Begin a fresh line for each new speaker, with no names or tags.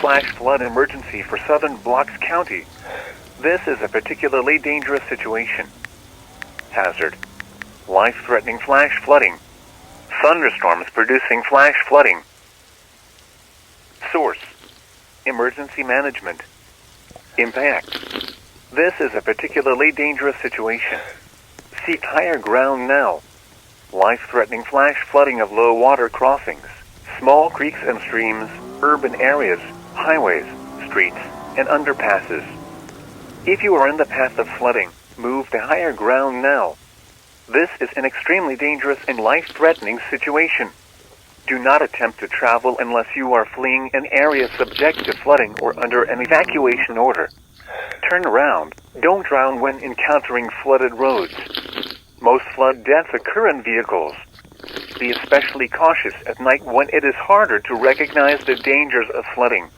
flash flood emergency for southern Bucks County. This is a particularly dangerous situation. Hazard: life-threatening flash flooding. Thunderstorms producing flash flooding. Source: emergency management. Impact: this is a particularly dangerous situation. Seek higher ground now. Life-threatening flash flooding of low water crossings, small creeks and streams, urban areas, highways, streets, and underpasses. If you are in the path of flooding, move to higher ground now. This is an extremely dangerous and life-threatening situation. Do not attempt to travel unless you are fleeing an area subject to flooding or under an evacuation order. Turn around. Don't drown when encountering flooded roads. Most flood deaths occur in vehicles. Be especially cautious at night when it is harder to recognize the dangers of flooding.